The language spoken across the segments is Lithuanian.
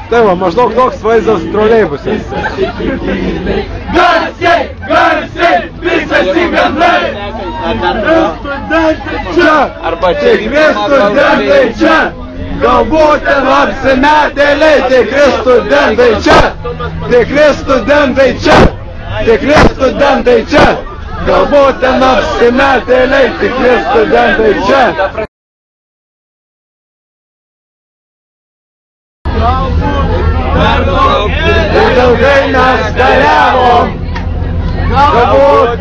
Tai va, maždaug toks vaizdas troleibuse. Garsiai, garsiai, visas į bendrai. Studentai čia, tikri studentai čia. Galbūt ten apsimetėliai, tikri studentai čia. Tikri studentai čia, tikri studentai čia. Galbūt ten apsimetėliai, tikri studentai čia. Ir ilgai mes kariavom. Galbūt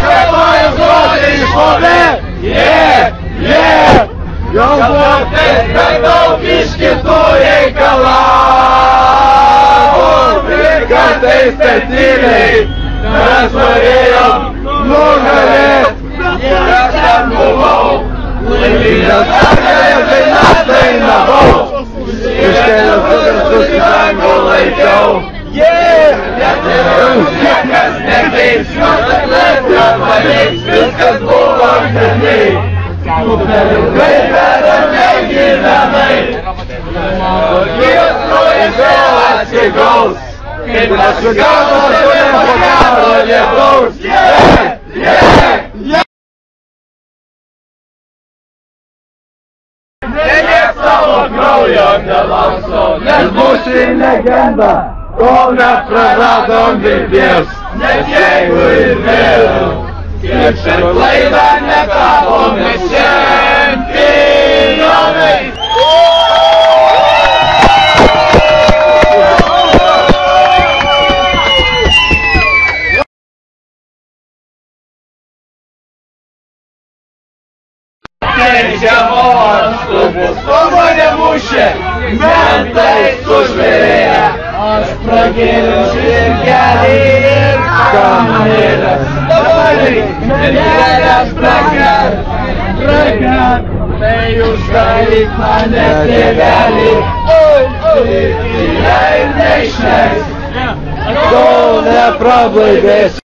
kartojas žodžiai išlovė. Galbūt per daug iš kitų reikalavom. Ir kartais per tyliai mes norėjom nugalėt. Aš ten buvau laimingas pergalės dainas dainavau. Iš kelios kartus tango laikiau. Net niekas nekeis, viskas buvo seniai. Per ilgai per ramiai gyvenai. Jis vėl atsigaus, kaip atsigautas po karo lietaus. Neliek savo kraujo nelauso, nes būsi legenda, kol nepraradom vilties. Nes jeigu ir vėl, kaip per klaidą netapome čempionais. Žiemos klubus nuomonė mušė, mentai sužvėrėję. Aš pragėliau žirgelį ir kamerės. Nedidelės pragat, tai uždaryk mane tėvelį. Ir neišleis, kol neprablaivės.